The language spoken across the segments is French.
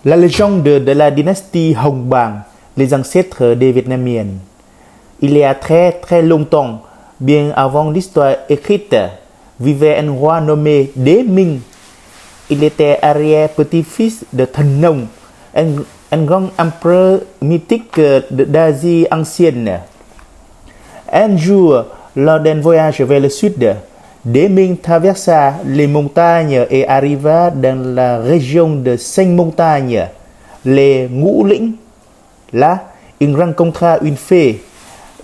La légende de la dynastie Hồng Bàng, les ancêtres des Vietnamiens. Il y a très très longtemps, bien avant l'histoire écrite, vivait un roi nommé Đế Minh. Il était arrière-petit-fils de Thần Nông, un grand empereur mythique d'Asie ancienne. Un jour, lors d'un voyage vers le sud, Đế Minh traversa les montagnes et arriva dans la région de 5 montagnes, les Ngũ Lĩnh. Là, il rencontra une fée,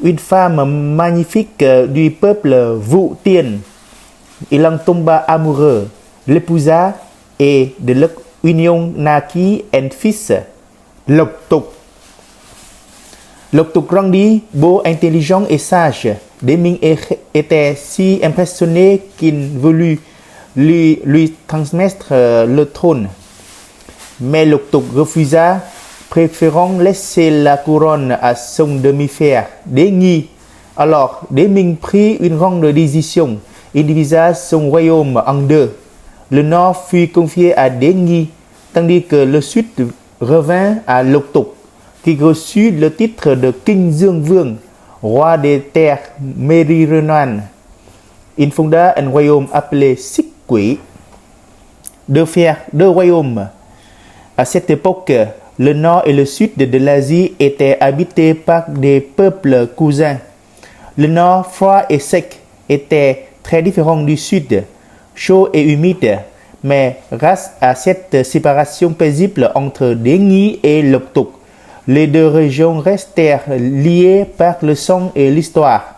une femme magnifique du peuple Vũ Tiên. Il en tomba amoureux, l'épousa et de leur union naquit un fils, Lộc Tục. Lộc Tục grandit beau, intelligent et sage. Đế Minh était si impressionné qu'il voulut lui transmettre le trône. Mais Lộc Tục refusa, préférant laisser la couronne à son demi-frère, Đế Nghi. Alors, Đế Minh prit une grande décision. Il divisa son royaume en deux. Le nord fut confié à Đế Nghi, tandis que le sud revint à Lộc Tục, qui reçut le titre de Kinh Dương Vương, roi des terres méridionales. Il fonda un royaume appelé Xích Quỷ. Deux royaumes. À cette époque, le nord et le sud de l'Asie étaient habités par des peuples cousins. Le nord, froid et sec, était très différent du sud, chaud et humide, mais grâce à cette séparation paisible entre Đế Nghi et Lộc Tục, les deux régions restèrent liées par le sang et l'histoire.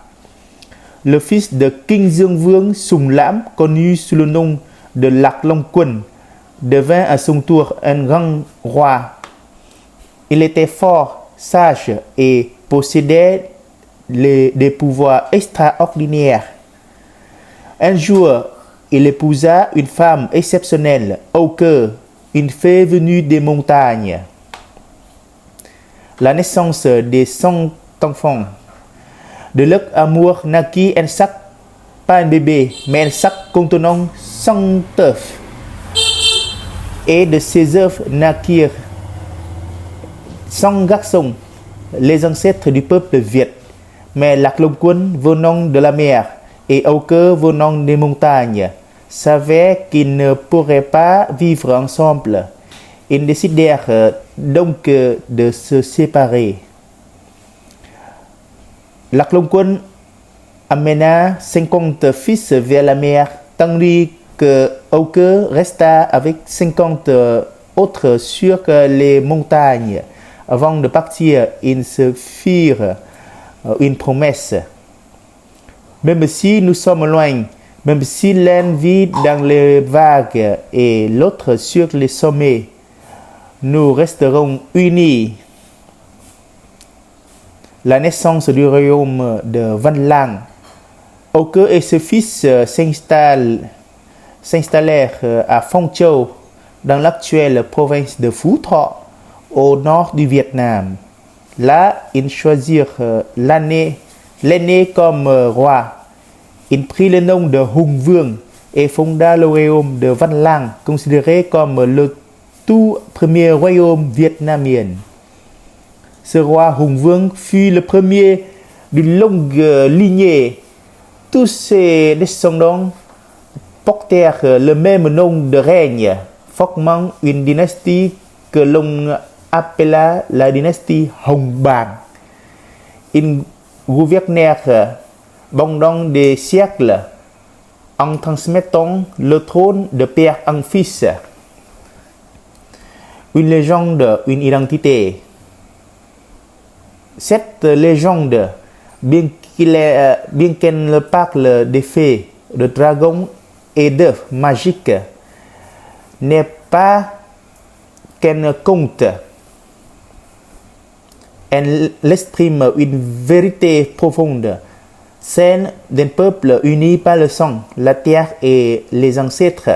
Le fils de Kinh Dương Vương, Sùng Lãm, connu sous le nom de Lạc Long Quân, devint à son tour un grand roi. Il était fort, sage et possédait des pouvoirs extraordinaires. Un jour, il épousa une femme exceptionnelle, Âu Cơ, une fée venue des montagnes. La naissance des 100 enfants. De leur amour naquit un sac, pas un bébé, mais un sac contenant 100 œufs. Et de ces œufs naquirent 100 garçons, les ancêtres du peuple Việt. Mais Lạc Long Quân venant de la mer et Âu Cơ venant des montagnes savaient qu'ils ne pourraient pas vivre ensemble. Ils décidèrent donc de se séparer. Lạc Long Quân amena 50 fils vers la mer, tandis que Âu Cơ resta avec 50 autres sur les montagnes. Avant de partir, ils se firent une promesse. Même si nous sommes loin, même si l'un vit dans les vagues et l'autre sur les sommets, nous resterons unis. La naissance du royaume de Văn Lang. Âu Cơ et ses fils s'installèrent à Phong Châu, dans l'actuelle province de Phú Thọ, au nord du Vietnam. Là, ils choisirent l'aîné comme roi. Il prit le nom de Hùng Vương et fonda le royaume de Văn Lang, considéré comme le tout premier royaume vietnamien. Ce roi Hùng Vương fut le premier d'une longue lignée. Tous ses descendants portèrent le même nom de règne, formant une dynastie que l'on appela la dynastie Hồng Bàng. Ils gouvernèrent pendant des siècles en transmettant le trône de père en fils. Une légende, une identité. Cette légende, bien qu'elle parle des fées, de dragons et d'œufs magiques, n'est pas qu'un conte. Elle exprime une vérité profonde, celle d'un peuple uni par le sang, la terre et les ancêtres.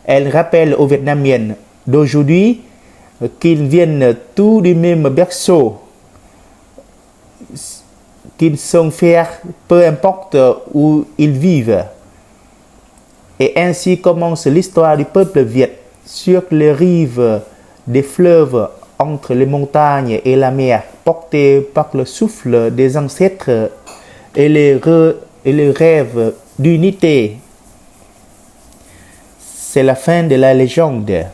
Elle rappelle aux Vietnamiens d'aujourd'hui qu'ils viennent tous du même berceau, qu'ils sont frères peu importe où ils vivent. Et ainsi commence l'histoire du peuple Viet sur les rives des fleuves entre les montagnes et la mer, portés par le souffle des ancêtres et les rêves d'unité. C'est la fin de la légende.